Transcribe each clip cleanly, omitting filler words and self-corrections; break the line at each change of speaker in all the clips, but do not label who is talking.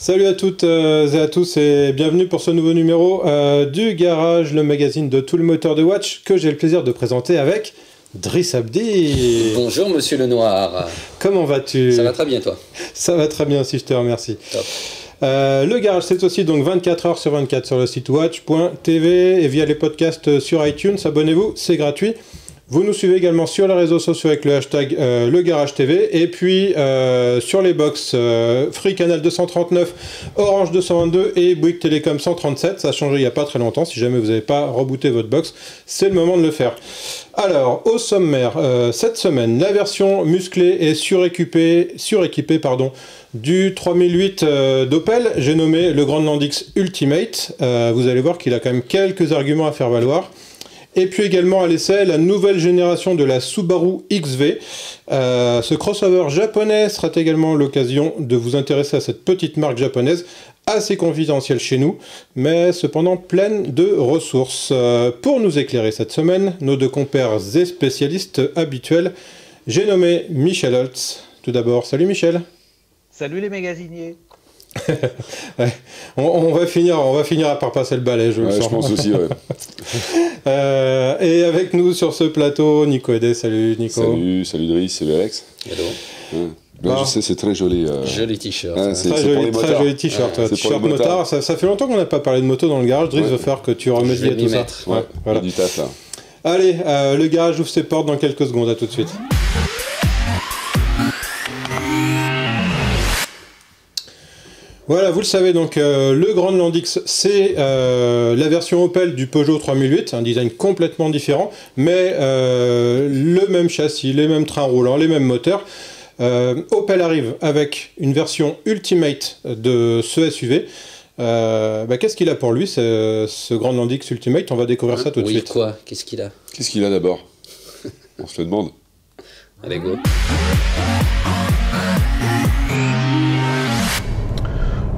Salut à toutes et à tous et bienvenue pour ce nouveau numéro du Garage, le magazine de tout le moteur de Watch que j'ai le plaisir de présenter avec Driss Abdi.
Bonjour Monsieur Lenoir.
Comment vas-tu?
Ça va très bien toi?
Ça va très bien aussi, je te remercie.
Top.
Le Garage, c'est aussi donc 24 heures sur 24 sur le site watch.tv et via les podcasts sur iTunes. Abonnez-vous, c'est gratuit. Vous nous suivez également sur les réseaux sociaux avec le hashtag Le Garage TV et puis sur les box Free Canal 239, Orange 222 et Bouygues Télécom 137. Ça a changé il n'y a pas très longtemps. Si jamais vous n'avez pas rebooté votre box, c'est le moment de le faire. Alors, au sommaire, cette semaine, la version musclée et suréquipée du 3008 d'Opel. J'ai nommé le Grandland X Ultimate. Vous allez voir qu'il a quand même quelques arguments à faire valoir. Et puis également à l'essai, la nouvelle génération de la Subaru XV. Ce crossover japonais sera également l'occasion de vous intéresser à cette petite marque japonaise, assez confidentielle chez nous, mais cependant pleine de ressources. Pour nous éclairer cette semaine, nos deux compères et spécialistes habituels, j'ai nommé Michel Holtz. Tout d'abord, salut Michel.
Salut les magasiniers.
Ouais. On va finir par passer le balai, je le sens.
Je pense aussi, ouais.
Et avec nous sur ce plateau, Nico Edé. Salut Nico.
Salut Driss, salut Alex.
Hello.
Ouais. Ben, je sais, c'est très joli.
Joli t-shirt.
Ouais,
c'est très joli t-shirt. T-shirt motard. Ça fait longtemps qu'on n'a pas parlé de moto dans le garage. Driss veut faire que tu remédies à tout ça.
Ouais, voilà. Du taf là.
Allez, le garage ouvre ses portes dans quelques secondes. À tout de suite. Voilà, vous le savez, donc le Grandland X, c'est la version Opel du Peugeot 3008, un design complètement différent, mais le même châssis, les mêmes trains roulants, les mêmes moteurs. Opel arrive avec une version Ultimate de ce SUV. Qu'est-ce qu'il a pour lui, ce Grandland X Ultimate? On va découvrir ça tout de suite.
Quoi? Qu'est-ce qu'il a?
Qu'est-ce qu'il a d'abord? On se le demande.
Allez, go.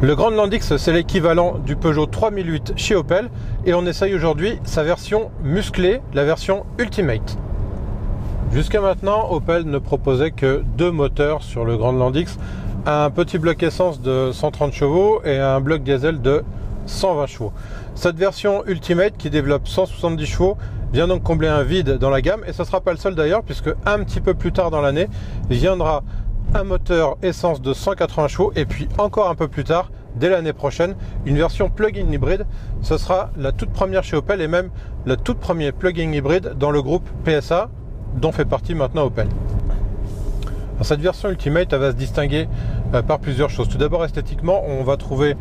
Le Grandland X, c'est l'équivalent du Peugeot 3008 chez Opel et on essaye aujourd'hui sa version musclée, la version Ultimate. Jusqu'à maintenant, Opel ne proposait que deux moteurs sur le Grandland X, un petit bloc essence de 130 chevaux et un bloc diesel de 120 chevaux. Cette version Ultimate qui développe 170 chevaux vient donc combler un vide dans la gamme et ce ne sera pas le seul d'ailleurs puisque un petit peu plus tard dans l'année viendra un moteur essence de 180 chevaux et puis encore un peu plus tard, dès l'année prochaine, une version plug-in hybride. Ce sera la toute première chez Opel et même la toute première plug-in hybride dans le groupe PSA dont fait partie maintenant Opel. Alors, cette version Ultimate elle va se distinguer par plusieurs choses. Tout d'abord esthétiquement, on va trouver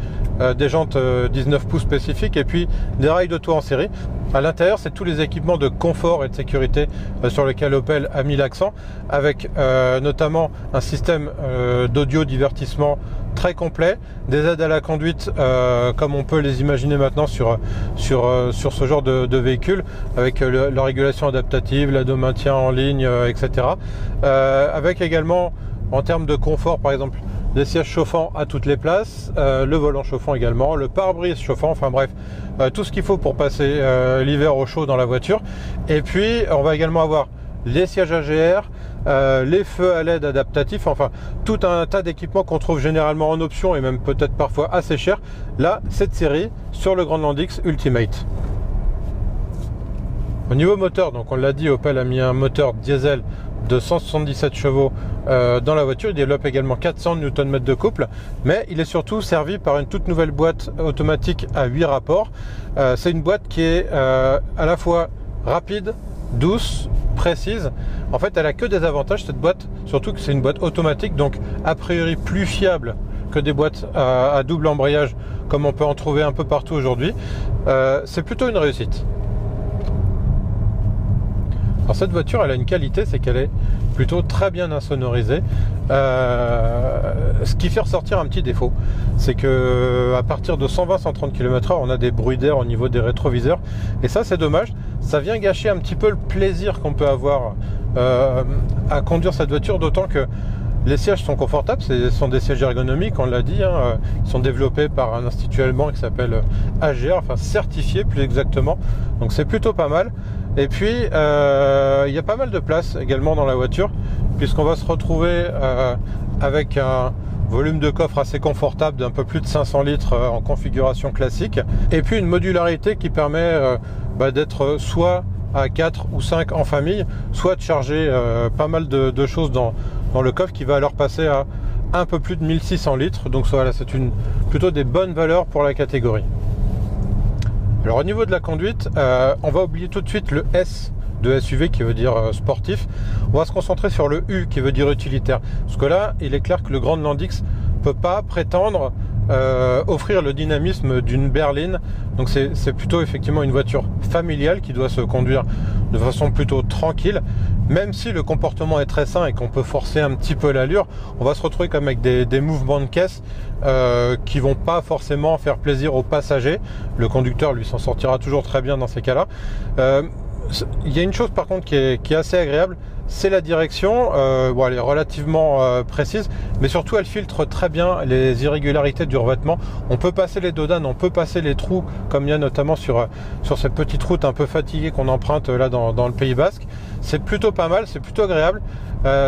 des jantes 19 pouces spécifiques et puis des rails de toit en série. À l'intérieur, c'est tous les équipements de confort et de sécurité sur lesquels Opel a mis l'accent, avec notamment un système d'audio divertissement très complet, des aides à la conduite comme on peut les imaginer maintenant sur ce genre de véhicule, avec la régulation adaptative, l'aide au maintien en ligne, etc. Avec également, en termes de confort, par exemple, des sièges chauffants à toutes les places, le volant chauffant également, le pare-brise chauffant, enfin bref, tout ce qu'il faut pour passer l'hiver au chaud dans la voiture. Et puis on va également avoir les sièges AGR, les feux à LED adaptatifs, enfin tout un tas d'équipements qu'on trouve généralement en option et même peut-être parfois assez cher. Là, cette série sur le Grandland X Ultimate. Au niveau moteur, donc on l'a dit, Opel a mis un moteur diesel de 177 chevaux dans la voiture. Il développe également 400 Nm de couple, mais il est surtout servi par une toute nouvelle boîte automatique à 8 rapports. C'est une boîte qui est à la fois rapide, douce, précise. En fait, elle a que des avantages cette boîte, surtout que c'est une boîte automatique, donc a priori plus fiable que des boîtes à double embrayage comme on peut en trouver un peu partout aujourd'hui. C'est plutôt une réussite. Alors cette voiture, elle a une qualité, c'est qu'elle est plutôt très bien insonorisée. Ce qui fait ressortir un petit défaut, c'est que à partir de 120-130 km/h, on a des bruits d'air au niveau des rétroviseurs. Et ça, c'est dommage. Ça vient gâcher un petit peu le plaisir qu'on peut avoir à conduire cette voiture, d'autant que les sièges sont confortables, ce sont des sièges ergonomiques, on l'a dit, hein, ils sont développés par un institut allemand qui s'appelle AGR, enfin certifié plus exactement, donc c'est plutôt pas mal. Et puis il y a pas mal de place également dans la voiture, puisqu'on va se retrouver avec volume de coffre assez confortable d'un peu plus de 500 litres en configuration classique, et puis une modularité qui permet d'être soit à 4 ou 5 en famille, soit de charger pas mal de choses dans le coffre qui va alors passer à un peu plus de 1600 litres. Donc voilà, c'est plutôt des bonnes valeurs pour la catégorie. Alors au niveau de la conduite, on va oublier tout de suite le S de SUV qui veut dire sportif. On va se concentrer sur le U qui veut dire utilitaire. Parce que là, il est clair que le Grandland X ne peut pas prétendre offrir le dynamisme d'une berline. Donc c'est plutôt effectivement une voiture familiale qui doit se conduire de façon plutôt tranquille. Même si le comportement est très sain et qu'on peut forcer un petit peu l'allure, on va se retrouver comme avec des mouvements de caisse qui vont pas forcément faire plaisir aux passagers. Le conducteur, lui, s'en sortira toujours très bien dans ces cas-là. Il y a une chose par contre qui est assez agréable, c'est la direction. Bon, elle est relativement précise, mais surtout elle filtre très bien les irrégularités du revêtement. On peut passer les dodanes, on peut passer les trous, comme il y a notamment sur cette petite route un peu fatiguée qu'on emprunte là dans le Pays Basque. C'est plutôt pas mal, c'est plutôt agréable.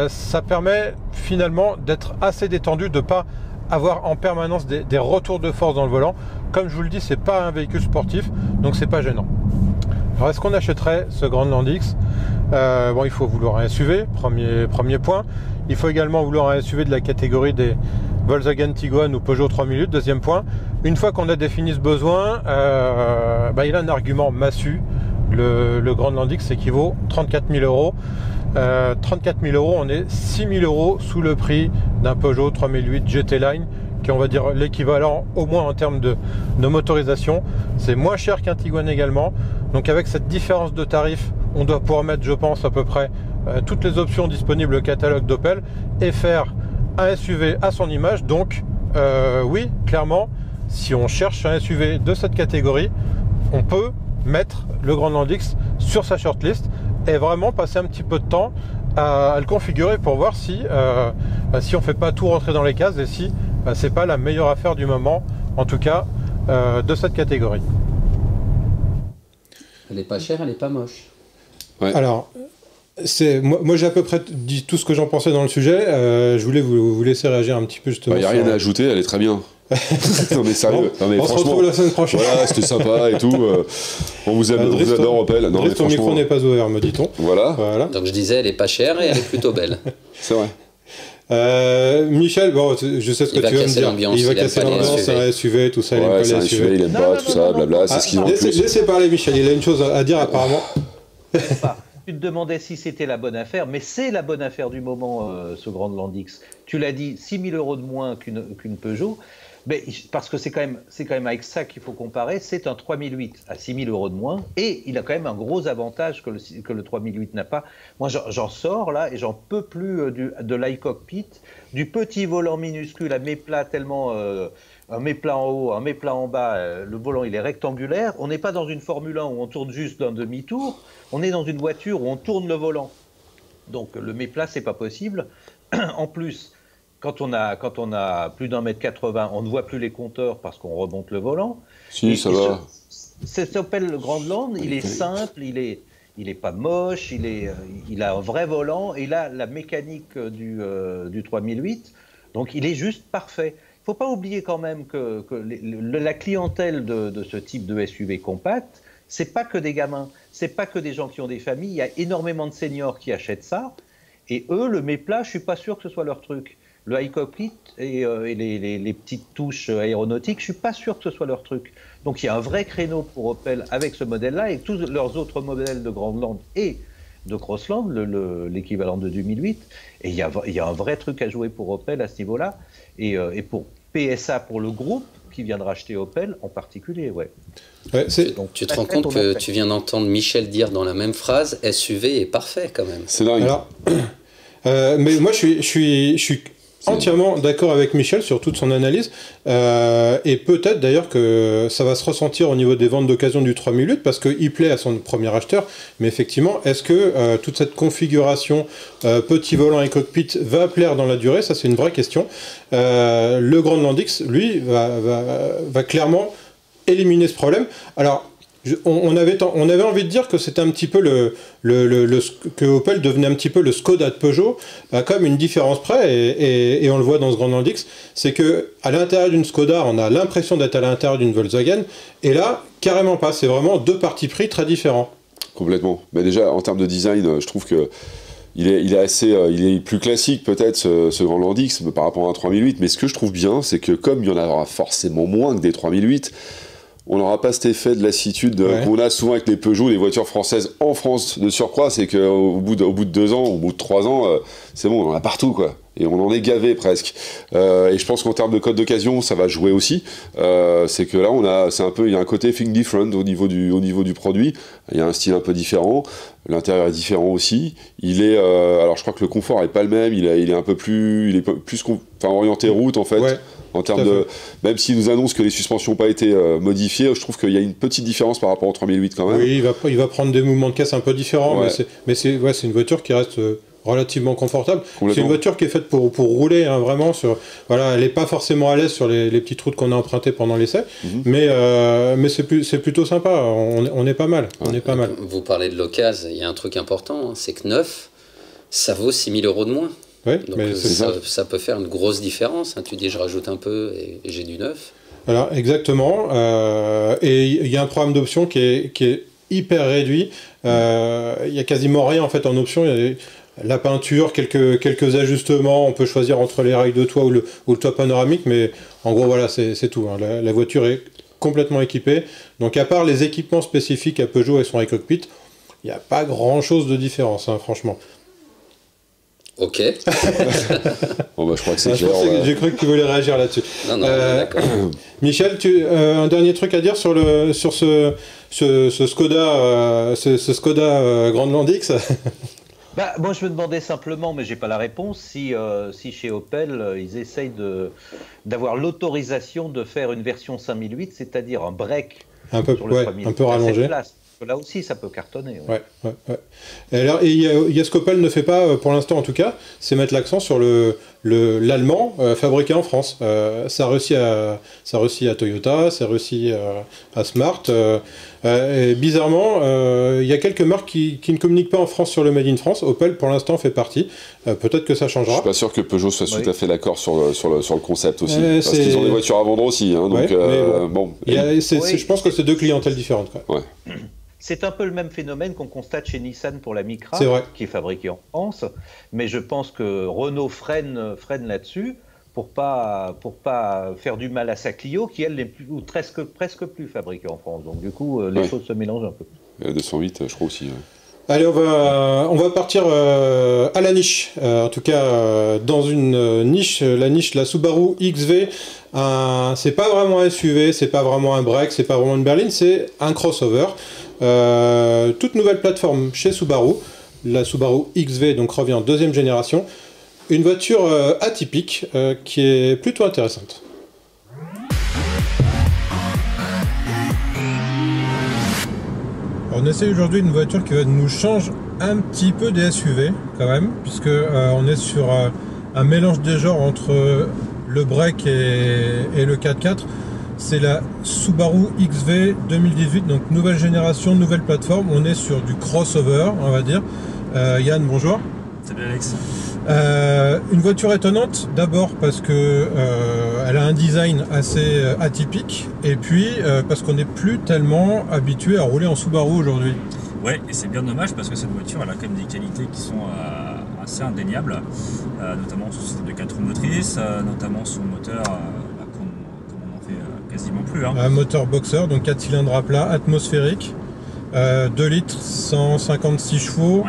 Ça permet finalement d'être assez détendu, de pas avoir en permanence des retours de force dans le volant. Comme je vous le dis, c'est pas un véhicule sportif, donc c'est pas gênant. Alors est-ce qu'on achèterait ce Grandland X? Bon, il faut vouloir un SUV, premier point. Il faut également vouloir un SUV de la catégorie des Volkswagen Tiguan ou Peugeot 3008, deuxième point. Une fois qu'on a défini ce besoin, il a un argument massu. Le Grandland X équivaut 34 000 euros. 34 000 euros, on est 6 000 euros sous le prix d'un Peugeot 3008 GT Line, qui est, on va dire, l'équivalent au moins en termes de motorisation. C'est moins cher qu'un Tiguan également. Donc avec cette différence de tarif, on doit pouvoir mettre, je pense, à peu près toutes les options disponibles au catalogue d'Opel et faire un SUV à son image. Donc oui, clairement, si on cherche un SUV de cette catégorie, on peut mettre le Grandland X sur sa shortlist et vraiment passer un petit peu de temps à le configurer pour voir si on fait pas tout rentrer dans les cases et si c'est pas la meilleure affaire du moment, en tout cas de cette catégorie.
Elle est pas chère, elle est pas moche.
Ouais.
Alors, moi j'ai à peu près dit tout ce que j'en pensais dans le sujet. Je voulais vous laisser réagir un petit peu justement.
Il n'y a rien à ajouter, elle est très bien. Non mais sérieux,
Bon,
non, mais
on se retrouve la semaine prochaine.
Voilà, c'était sympa et tout. On vous adore Opel. Non, mais
ton micro n'est pas ouvert, me dit-on.
Voilà.
Donc je disais, elle est pas chère et elle est plutôt belle.
C'est vrai.
Michel, bon, je sais ce que tu vas me dire. Il va casser l'ambiance, c'est un SUV, tout ça, il aime pas les SUV.
Il aime pas tout ça, blabla, c'est ce qu'ils ont en plus.
Laissez parler Michel, il a une chose à dire apparemment.
Tu te demandais si c'était la bonne affaire, mais c'est la bonne affaire du moment, ce Grandland X. Tu l'as dit, 6 000 euros de moins qu'une Peugeot. Mais parce que c'est quand même avec ça qu'il faut comparer, c'est un 3008 à 6 000 euros de moins, et il a quand même un gros avantage que le 3008 n'a pas. Moi, j'en sors là, et j'en peux plus de l'iCockpit, du petit volant minuscule à méplat tellement... un méplat en haut, un méplat en bas, le volant il est rectangulaire. On n'est pas dans une Formule 1 où on tourne juste d'un demi-tour, on est dans une voiture où on tourne le volant. Donc le méplat, c'est pas possible. En plus... Quand on a plus d'1,80 m, on ne voit plus les compteurs parce qu'on remonte le volant.
Si, ça va.
Cet Opel Grandland, il est simple, il est pas moche, il a un vrai volant, et il a la mécanique du 3008, donc il est juste parfait. Il ne faut pas oublier quand même que la clientèle de ce type de SUV compact, c'est pas que des gamins, c'est pas que des gens qui ont des familles, il y a énormément de seniors qui achètent ça, et eux, le méplat, je suis pas sûr que ce soit leur truc. Le iCockpit et les petites touches aéronautiques, je ne suis pas sûr que ce soit leur truc. Donc il y a un vrai créneau pour Opel avec ce modèle-là, et tous leurs autres modèles de Grandland et de Crossland, l'équivalent de 2008. Et il y a un vrai truc à jouer pour Opel à ce niveau-là, et pour PSA, pour le groupe qui vient de racheter Opel en particulier. Ouais.
Donc tu te rends compte que tu viens d'entendre Michel dire dans la même phrase, SUV est parfait quand même.
C'est dingue.
Alors, mais moi je suis entièrement d'accord avec Michel sur toute son analyse, et peut-être d'ailleurs que ça va se ressentir au niveau des ventes d'occasion du 3008 parce qu'il plaît à son premier acheteur, mais effectivement, est-ce que toute cette configuration petit volant et cockpit va plaire dans la durée? Ça, c'est une vraie question. Le Grandland X, lui, va clairement éliminer ce problème. Alors, on avait envie de dire que c'était un petit peu que Opel devenait un petit peu le Skoda de Peugeot, à comme une différence près, et on le voit dans ce Grand Landix, c'est que à l'intérieur d'une Skoda, on a l'impression d'être à l'intérieur d'une Volkswagen, et là, carrément pas. C'est vraiment deux partis pris très différents.
Complètement. Mais déjà, en termes de design, je trouve que il est plus classique peut-être ce Grand Landix par rapport à un 3008, mais ce que je trouve bien, c'est que comme il y en aura forcément moins que des 3008, on n'aura pas cet effet de lassitude qu'on a souvent avec les Peugeot, les voitures françaises en France de surcroît, c'est qu'au bout de 2 ans, au bout de 3 ans, c'est bon, on en a partout, quoi. Et on en est gavé presque. Et je pense qu'en termes de code d'occasion, ça va jouer aussi. C'est que là, il y a un côté think different au niveau du produit. Il y a un style un peu différent. L'intérieur est différent aussi. Alors je crois que le confort est pas le même. Il est un peu plus, orienté route en fait. Ouais. En termes de, même s'il nous annonce que les suspensions n'ont pas été modifiées, je trouve qu'il y a une petite différence par rapport au 3008 quand même.
Oui, il va prendre des mouvements de caisse un peu différents, mais c'est une voiture qui reste relativement confortable. C'est une voiture qui est faite pour rouler, hein, vraiment. Elle n'est pas forcément à l'aise sur les petites routes qu'on a empruntées pendant l'essai, mais c'est plutôt sympa. On est pas mal.
Vous parlez de l'occasion, il y a un truc important, hein, c'est que neuf, ça vaut 6 000 € de moins.
Oui,
donc ça peut faire une grosse différence. Hein. Tu dis je rajoute un peu et j'ai du neuf.
Alors exactement. Et il y a un programme d'options qui est hyper réduit. Il y a quasiment rien en fait en options. Il y a la peinture, quelques ajustements. On peut choisir entre les rails de toit ou le toit panoramique, mais en gros voilà, c'est tout. Hein. La voiture est complètement équipée. Donc à part les équipements spécifiques à Peugeot et son iCockpit, il n'y a pas grand-chose de différence, hein, franchement.
Ok.
Bon bah je crois que c'est
clair. J'ai cru que tu voulais réagir là-dessus.
Non, d'accord.
Michel, un dernier truc à dire sur ce Skoda, Grand Landix.
Moi je me demandais simplement, mais j'ai pas la réponse, si chez Opel ils essayent d'avoir l'autorisation de faire une version 5008, c'est-à-dire un break sur le 3008,
un peu rallongé.
Là aussi, ça peut cartonner.
Ouais. Et alors, il y a ce qu'Opel ne fait pas, pour l'instant en tout cas, c'est mettre l'accent sur l'allemand fabriqué en France. Ça a réussi à Toyota, ça a réussi à Smart. Et bizarrement, il y a quelques marques qui ne communiquent pas en France sur le Made in France. Opel, pour l'instant, fait partie. Peut-être que ça changera.
Je suis pas sûr que Peugeot soit tout à fait d'accord sur le concept aussi. Parce qu'ils ont des voitures à vendre aussi. Hein, donc,
je pense que c'est deux clientèles différentes. Quoi.
Ouais. C'est un peu le même phénomène qu'on constate chez Nissan pour la Micra, qui est fabriquée en France, mais je pense que Renault freine là-dessus pour pas faire du mal à sa Clio, qui elle n'est presque plus fabriquée en France. Donc du coup, les choses se mélangent un peu.
Et la 208, je crois aussi.
Allez, on va partir à la niche. En tout cas, dans une niche, la Subaru XV. C'est pas vraiment un SUV, c'est pas vraiment un break, c'est pas vraiment une berline, c'est un crossover. Toute nouvelle plateforme chez Subaru. La Subaru XV donc revient en 2e génération. Une voiture atypique qui est plutôt intéressante. On essaie aujourd'hui une voiture qui nous change un petit peu des SUV quand même, puisque on est sur un mélange des genres entre le break et le 4x4. C'est la Subaru XV 2018, donc nouvelle génération, nouvelle plateforme. On est sur du crossover, on va dire. Yann, bonjour.
Salut Alex.
Une voiture étonnante, d'abord parce que elle a un design assez atypique, et puis parce qu'on n'est plus tellement habitué à rouler en Subaru aujourd'hui.
Ouais, et c'est bien dommage parce que cette voiture, elle a quand même des qualités qui sont assez indéniables, notamment son système de 4 roues motrices, notamment son moteur. Quasiment plus. Hein.
Un moteur boxer, donc 4 cylindres à plat, atmosphérique, 2 litres, 156 chevaux,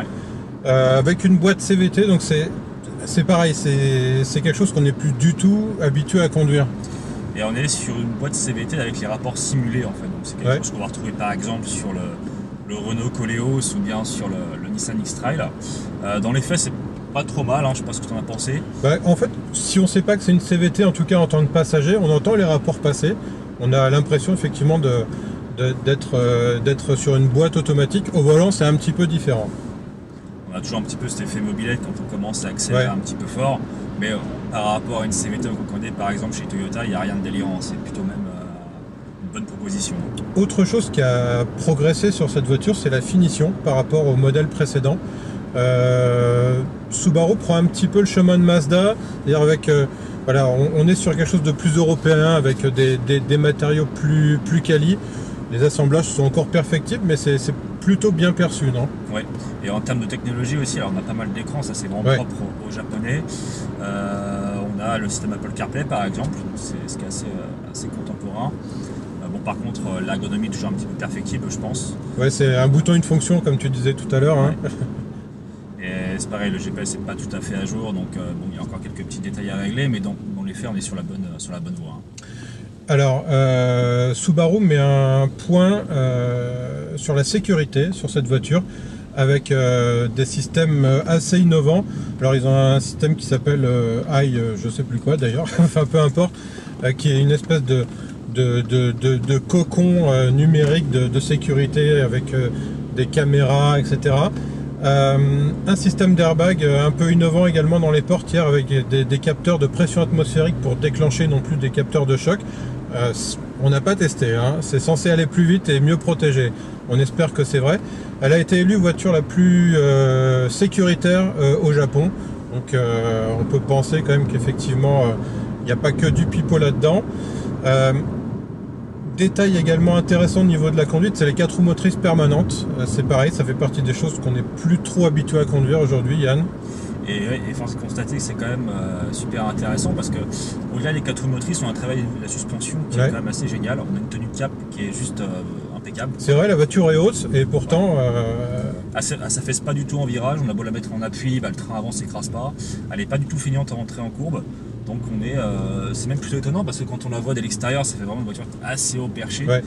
avec une boîte CVT, donc c'est pareil, c'est quelque chose qu'on n'est plus du tout habitué à conduire.
Et on est sur une boîte CVT avec les rapports simulés en fait, donc c'est quelque chose qu'on va retrouver par exemple sur le Renault Koleos ou bien sur le Nissan X-Trail. Dans les faits, c'est pas trop mal, hein, je sais pas ce que tu en as pensé.
En fait, si on sait pas que c'est une CVT, en tout cas en tant que passager, on entend les rapports passer. On a l'impression effectivement d'être sur une boîte automatique. Au volant, c'est un petit peu différent.
On a toujours un petit peu cet effet mobilette quand on commence à accélérer un petit peu fort. Mais par rapport à une CVT qu'on connaît par exemple chez Toyota, il n'y a rien de délirant. C'est plutôt même bonne proposition.
Autre chose qui a progressé sur cette voiture, c'est la finition par rapport au modèle précédent. Subaru prend un petit peu le chemin de Mazda, c'est-à-dire avec voilà, on est sur quelque chose de plus européen avec des matériaux plus quali. Les assemblages sont encore perfectibles, mais c'est plutôt bien perçu, non?
Oui, et en termes de technologie aussi, alors on a pas mal d'écrans, ça c'est vraiment propre aux Japonais. On a le système Apple CarPlay par exemple, c'est ce qui est assez contemporain. Bon, par contre, l'ergonomie est toujours un petit peu perfectible, je pense. Ouais,
c'est un bouton, une fonction, comme tu disais tout à l'heure. Hein.
Et c'est pareil, le GPS n'est pas tout à fait à jour, donc bon, il y a encore quelques petits détails à régler, mais dans les faits, on est sur la bonne voie. Hein.
Alors, Subaru met un point sur la sécurité sur cette voiture avec des systèmes assez innovants. Alors, ils ont un système qui s'appelle je sais plus quoi d'ailleurs, enfin peu importe, qui est une espèce de cocon numérique de sécurité avec des caméras, etc. Un système d'airbag un peu innovant également dans les portières avec des capteurs de pression atmosphérique pour déclencher non plus des capteurs de choc. On n'a pas testé, hein. C'est censé aller plus vite et mieux protégé. On espère que c'est vrai. Elle a été élue voiture la plus sécuritaire au Japon. Donc on peut penser quand même qu'effectivement il n'y a pas que du pipeau là-dedans. Détail également intéressant au niveau de la conduite, c'est les 4 roues motrices permanentes. C'est pareil, ça fait partie des choses qu'on n'est plus trop habitué à conduire aujourd'hui, Yann.
Et force est de constater que c'est quand même super intéressant parce que au-delà des 4 roues motrices, on a un travail de la suspension qui est quand même assez génial. On a une tenue de cap qui est juste impeccable.
C'est vrai, la voiture est haute et pourtant...
ça fesse pas du tout en virage, on a beau la mettre en appui, le train avant s'écrase pas. Elle n'est pas du tout feignante à rentrer en courbe. Donc c'est même plutôt étonnant parce que quand on la voit de l'extérieur, ça fait vraiment une voiture assez haut perché. Ouais.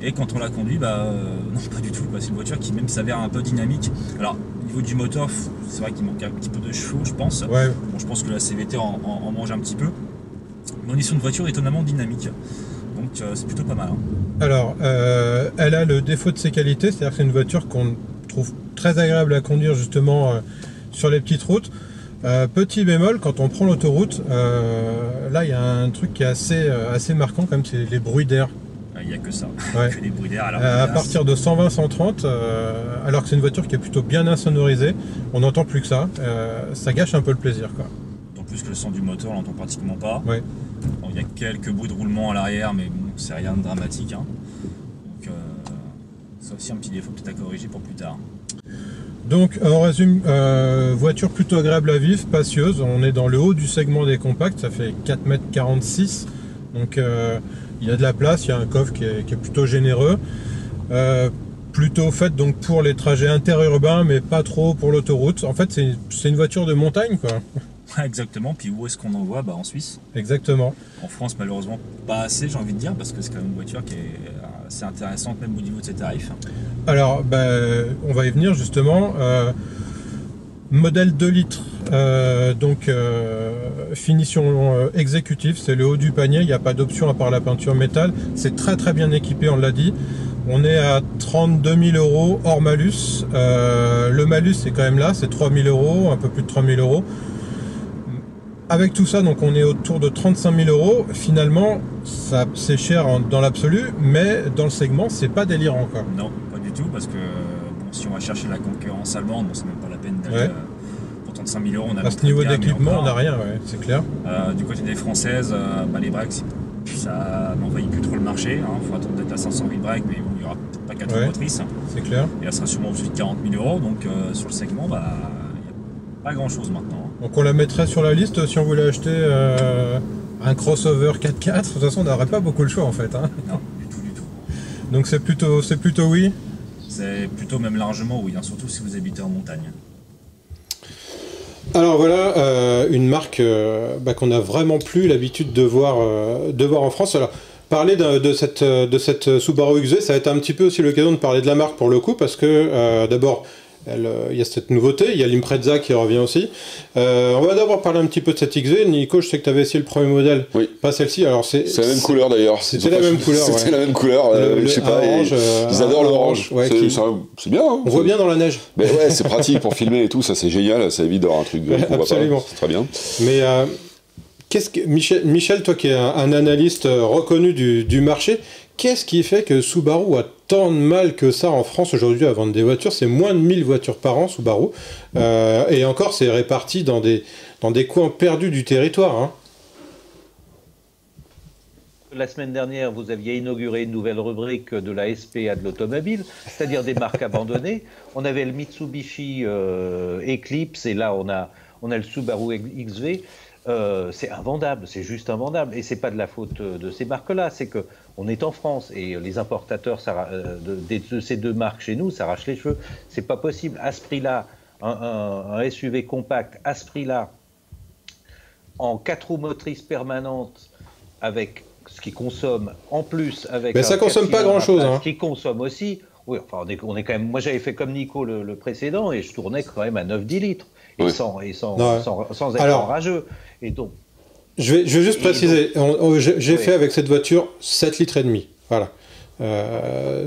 Et quand on la conduit, non, pas du tout. C'est une voiture qui même s'avère un peu dynamique. Alors, au niveau du moteur, c'est vrai qu'il manque un petit peu de chevaux, je pense.
Ouais.
Bon, je pense que la CVT en mange un petit peu. Mais on est sur une voiture étonnamment dynamique. Donc, c'est plutôt pas mal. Hein.
Alors, elle a le défaut de ses qualités, c'est-à-dire que c'est une voiture qu'on trouve très agréable à conduire justement sur les petites routes. Petit bémol, quand on prend l'autoroute, là il y a un truc qui est assez marquant quand même, c'est les bruits d'air.
Il n'y a que ça,
ouais.
Que des bruits d'air.
À partir de 120-130, alors que c'est une voiture qui est plutôt bien insonorisée, on n'entend plus que ça. Ça gâche un peu le plaisir, quoi.
D'autant plus que le son du moteur, on l'entend pratiquement pas.
Ouais.
Bon, il y a quelques bruits de roulement à l'arrière, mais bon, c'est rien de dramatique. Hein. Donc c'est aussi un petit défaut peut-être à corriger pour plus tard.
Donc on résume, voiture plutôt agréable à vivre, spacieuse, on est dans le haut du segment des compacts, ça fait 4,46 m, donc il y a de la place, il y a un coffre qui est plutôt généreux, plutôt faite donc pour les trajets interurbains mais pas trop pour l'autoroute. En fait c'est une voiture de montagne, quoi.
Ouais, exactement, puis où est-ce qu'on en voit? En Suisse.
Exactement.
En France malheureusement pas assez, j'ai envie de dire, parce que c'est quand même une voiture qui est assez intéressante même au niveau de ses tarifs.
Alors on va y venir justement. Modèle 2 litres, finition exécutive, c'est le haut du panier, il n'y a pas d'option à part la peinture métal, c'est très très bien équipé, on l'a dit. On est à 32 000 € hors malus, le malus c'est quand même là, c'est 3 000 €, un peu plus de 3 000 €. Avec tout ça, donc on est autour de 35 000 €. Finalement, c'est cher dans l'absolu, mais dans le segment, c'est pas délirant, quoi.
Non, pas du tout, parce que bon, si on va chercher la concurrence allemande, bon, c'est même pas la peine d'aller pour 35 000 €. On a
à ce niveau d'équipement, on n'a rien, c'est clair.
Du côté des françaises, les breaks, ça n'envahit plus trop le marché. Il faut attendre d'être à 500 000 breaks, mais bon, il n'y aura peut-être pas 4 motrices.
C'est clair.
Et elle sera sûrement au-dessus de 40 000 €. Donc sur le segment, il n'y a pas grand-chose maintenant.
Donc on la mettrait sur la liste si on voulait acheter un crossover 4x4. De toute façon, on n'aurait pas beaucoup le choix en fait. Hein.
Non, du tout.
Donc c'est plutôt oui.
C'est plutôt même largement oui, hein, surtout si vous habitez en montagne.
Alors voilà, une marque qu'on a vraiment plus l'habitude de voir en France. Alors parler de cette Subaru XV, ça va être un petit peu aussi l'occasion de parler de la marque pour le coup, parce que d'abord il y a cette nouveauté, il y a l'Impreza qui revient aussi. On va d'abord parler un petit peu de cette XV. Nico, je sais que tu avais essayé le premier modèle, pas celle-ci. Alors c'est
la même couleur d'ailleurs.
C'était la même couleur.
C'était la même couleur. Je sais pas.
Orange,
ils adorent l'orange.
Ouais,
c'est bien. Hein,
on voit bien dans la neige.
Mais ouais, c'est pratique pour filmer et tout. Ça c'est génial. Ça évite d'avoir un truc.
Absolument.
C'est très bien.
Mais Michel, toi qui es un analyste reconnu du marché, qu'est-ce qui fait que Subaru a tant de mal que ça en France aujourd'hui à vendre des voitures? C'est moins de 1000 voitures par an, Subaru. Et encore, c'est réparti dans des coins perdus du territoire. Hein.
La semaine dernière, vous aviez inauguré une nouvelle rubrique de la SPA de l'automobile, c'est-à-dire des marques abandonnées. On avait le Mitsubishi Eclipse et là, on a le Subaru XV. C'est invendable, c'est juste invendable. Et c'est pas de la faute de ces marques-là, c'est qu'on est en France et les importateurs de ces deux marques chez nous s'arrachent les cheveux. C'est pas possible. À ce prix-là, un SUV compact, à ce prix-là, en 4 roues motrices permanentes, avec ce qui consomme en plus, avec.
Mais ça consomme pas grand-chose.
Ce qui consomme aussi. Oui, enfin, on est quand même. Moi, j'avais fait comme Nico le précédent et je tournais quand même à 9-10 litres. Et
ouais.
sans être enrageux. Et donc,
je vais juste préciser, j'ai fait avec cette voiture 7 litres et demi. Voilà.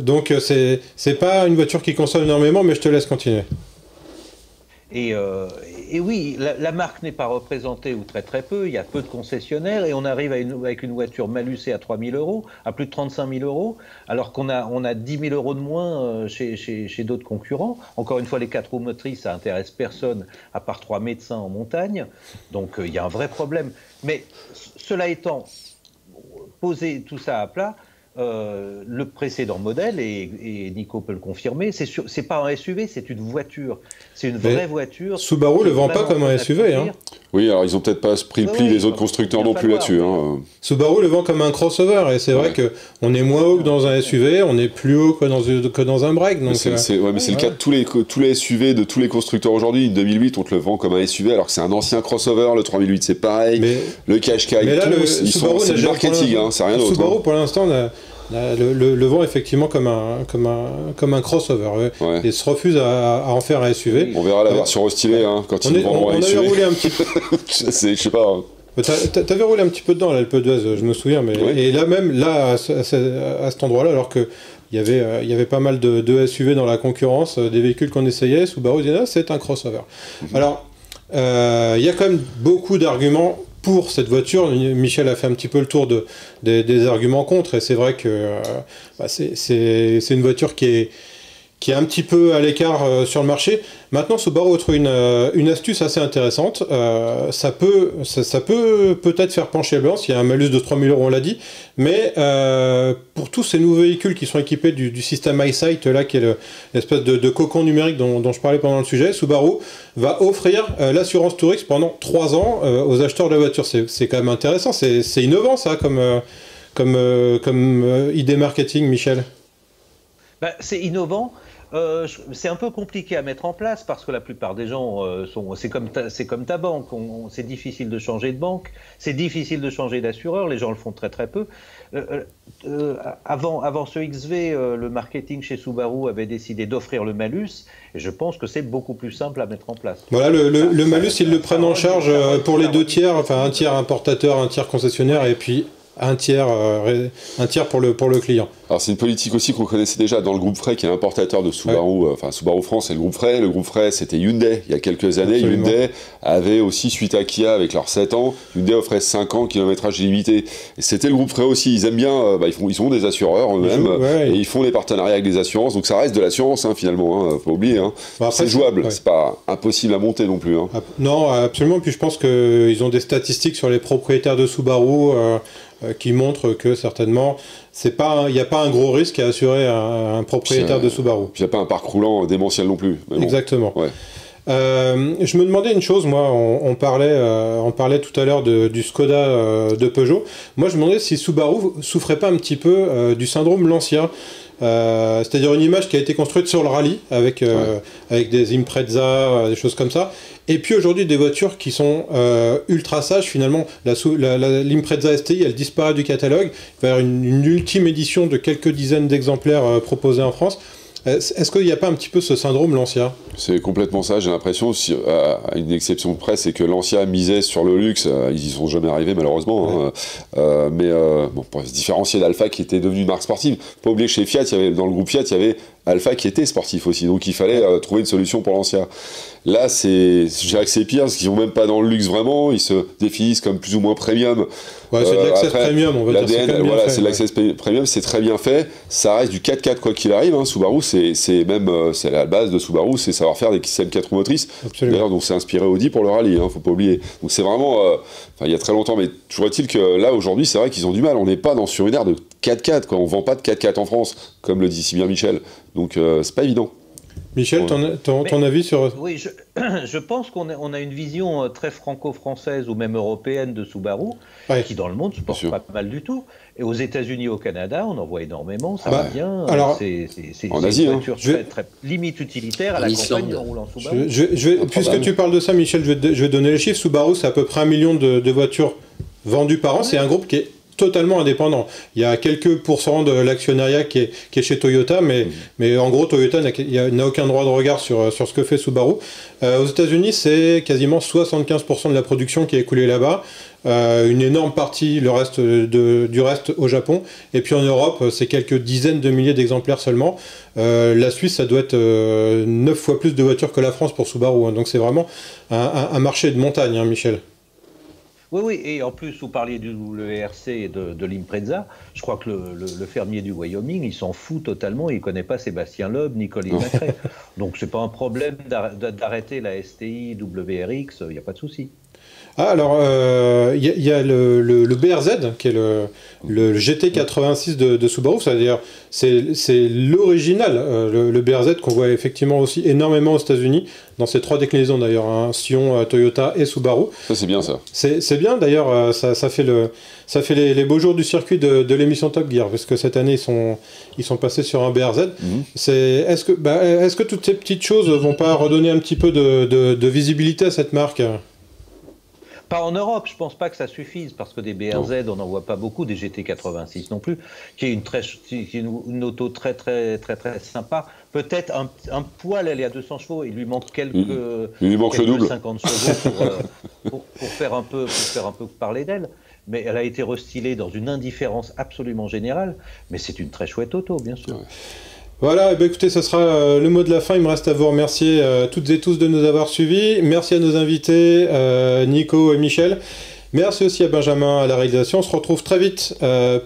Donc c'est pas une voiture qui consomme énormément, mais je te laisse continuer.
Et oui, la marque n'est pas représentée ou très très peu, il y a peu de concessionnaires et on arrive avec une voiture malucée à 3 000 €, à plus de 35 000 €, alors qu'on a 10 000 € de moins chez d'autres concurrents. Encore une fois, les 4 roues motrices, ça intéresse personne à part 3 médecins en montagne, donc il y a un vrai problème. Mais cela étant, poser tout ça à plat, le précédent modèle, et Nico peut le confirmer, c'est pas un SUV, c'est une voiture. C'est une vraie voiture.
Subaru le vend pas comme un SUV. Hein.
Oui, alors ils ont peut-être pas pris le pli des autres constructeurs non plus là-dessus. Hein.
Subaru le vend comme un crossover, et c'est vrai qu'on est moins haut que dans un SUV, on est plus haut que dans un break. Donc,
c'est le cas de tous les SUV de tous les constructeurs aujourd'hui. Une 2008, on te le vend comme un SUV, alors que c'est un ancien crossover. Le 3008, c'est pareil. Le Qashqai, c'est du marketing, hein, c'est rien d'autre.
Subaru, pour l'instant, le vend effectivement comme un crossover et se refuse à en faire un SUV.
On verra la version restylée quand ils vendront un SUV.
On avait roulé un petit peu.
Je sais pas.
T'avais roulé un petit peu dedans, l'Alpe d'Huez, je me souviens. Mais et là même, à cet endroit-là, alors que il y avait pas mal de SUV dans la concurrence, des véhicules qu'on essayait, Subaru disait c'est un crossover. Alors, il y a quand même beaucoup d'arguments pour cette voiture. Michel a fait un petit peu le tour des arguments contre, et c'est vrai que c'est une voiture qui est un petit peu à l'écart sur le marché. Maintenant, Subaru a trouvé une astuce assez intéressante. Ça peut peut-être faire pencher la balance. Il y a un malus de 3 000 €, on l'a dit. Mais pour tous ces nouveaux véhicules qui sont équipés du système EyeSight, là, qui est l'espèce de cocon numérique dont je parlais pendant le sujet, Subaru va offrir l'assurance Tourix pendant 3 ans aux acheteurs de la voiture. C'est quand même intéressant. C'est innovant, ça, comme idée marketing, Michel.
C'est innovant. C'est un peu compliqué à mettre en place parce que la plupart des gens c'est comme ta banque. C'est difficile de changer de banque, c'est difficile de changer d'assureur. Les gens le font très très peu. Avant ce XV, le marketing chez Subaru avait décidé d'offrir le malus, et je pense que c'est beaucoup plus simple à mettre en place.
Voilà, le malus, ils le prennent en charge pour les deux tiers, enfin un tiers importateur, un tiers concessionnaire, et puis un tiers pour le client.
Alors c'est une politique aussi qu'on connaissait déjà dans le groupe Frey, qui est importateur de Subaru, Subaru France et le groupe Frey. Le groupe Frey, c'était Hyundai il y a quelques années. Absolument. Hyundai avait aussi, suite à Kia avec leurs 7 ans, Hyundai offrait 5 ans kilométrage illimité. Et c'était le groupe Frey aussi. Ils aiment bien, ils sont des assureurs eux-mêmes, et ils font des partenariats avec des assurances. Donc ça reste de l'assurance finalement, faut pas oublier. C'est jouable, c'est pas impossible à monter non plus.
Non, absolument. Puis je pense qu'ils ont des statistiques sur les propriétaires de Subaru qui montrent que certainement il n'y a pas un gros risque à assurer un propriétaire de Subaru.
Puis il n'y a pas un parc roulant démentiel non plus.
Bon. Exactement. Ouais. Je me demandais une chose, moi, on parlait tout à l'heure du Skoda de Peugeot. Moi, je me demandais si Subaru souffrait pas un petit peu du syndrome Lancia. C'est-à-dire une image qui a été construite sur le rallye avec des Impreza, des choses comme ça. Et puis aujourd'hui, des voitures qui sont ultra sages, finalement. L'Impreza STI, elle disparaît du catalogue. Il va y avoir une ultime édition de quelques dizaines d'exemplaires proposés en France. Est-ce qu'il n'y a pas un petit peu ce syndrome Lancia ?
C'est complètement ça, j'ai l'impression, à une exception près, c'est que Lancia misait sur le luxe, ils y sont jamais arrivés malheureusement, mais pour se différencier d'Alfa qui était devenu une marque sportive, faut pas oublier que chez Fiat, dans le groupe Fiat, il y avait Alpha qui était sportif aussi, donc il fallait trouver une solution pour Lancia. Là, je dirais que c'est pire, parce qu'ils vont même pas dans le luxe vraiment, ils se définissent comme plus ou moins premium.
Ouais, c'est de l'access premium, on va dire.
Voilà, c'est de l'access premium, c'est très bien fait. Ça reste du 4x4 quoi qu'il arrive. Hein. Subaru, c'est la base de Subaru, c'est savoir faire des systèmes 4 roues motrices. D'ailleurs, donc c'est inspiré Audi pour le rallye, hein, faut pas oublier. Donc c'est vraiment, il y a très longtemps, mais toujours est-il que là aujourd'hui, c'est vrai qu'ils ont du mal. On n'est pas sur une ère de 4x4, quoi. On vend pas de 4x4 en France, comme le dit si bien Michel. Donc c'est pas évident.
Michel, ton avis sur...
Oui, je pense qu'on a une vision très franco-française ou même européenne de Subaru, qui dans le monde se porte pas mal du tout. Et aux États-Unis, au Canada, on en voit énormément, ça va bien.
Alors,
c'est
en Asie,
une voiture très limite utilitaire à la campagne en roulant Subaru.
Puisque tu parles de ça, Michel, je vais donner les chiffres. Subaru, c'est à peu près 1 million de voitures vendues par an. C'est un groupe qui est totalement indépendant. Il y a quelques pourcents de l'actionnariat qui est chez Toyota, mais en gros, Toyota n'a aucun droit de regard sur ce que fait Subaru. Aux États-Unis, c'est quasiment 75% de la production qui est écoulée là-bas. Une énorme partie, du reste au Japon. Et puis en Europe, c'est quelques dizaines de milliers d'exemplaires seulement. La Suisse, ça doit être 9 fois plus de voitures que la France pour Subaru. Hein. Donc c'est vraiment un marché de montagne, hein, Michel.
Oui, et en plus, vous parliez du WRC et de l'Impreza. Je crois que le fermier du Wyoming, il s'en fout totalement, il ne connaît pas Sébastien Loeb ni Colin McRae. Donc, ce n'est pas un problème d'arrêter la STI, WRX, il n'y a pas de souci.
Ah, alors, y a le BRZ, qui est le GT86 de Subaru, c'est-à-dire c'est l'original, le BRZ qu'on voit effectivement aussi énormément aux États-Unis, dans ces 3 déclinaisons d'ailleurs, hein, Sion, Toyota et Subaru.
Ça, c'est bien ça.
C'est bien d'ailleurs, ça fait les beaux jours du circuit de l'émission Top Gear, parce que cette année ils sont passés sur un BRZ. Est-ce que toutes ces petites choses vont pas redonner un petit peu de visibilité à cette marque ?
Pas en Europe, je pense pas que ça suffise, parce que des BRZ, on n'en voit pas beaucoup, des GT86 non plus, qui est une auto très sympa. Peut-être un poil, elle est à 200 chevaux, il lui manque quelques 50 chevaux pour faire un peu parler d'elle. Mais elle a été restylée dans une indifférence absolument générale, mais c'est une très chouette auto, bien sûr.
Ouais. Voilà, écoutez, ce sera le mot de la fin. Il me reste à vous remercier toutes et tous de nous avoir suivis. Merci à nos invités, Nico et Michel. Merci aussi à Benjamin à la réalisation. On se retrouve très vite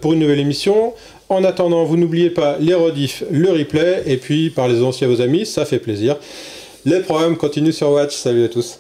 pour une nouvelle émission. En attendant, vous n'oubliez pas les rediffs, le replay, et puis parlez-en aussi à vos amis, ça fait plaisir. Les programmes continuent sur Watch. Salut à tous.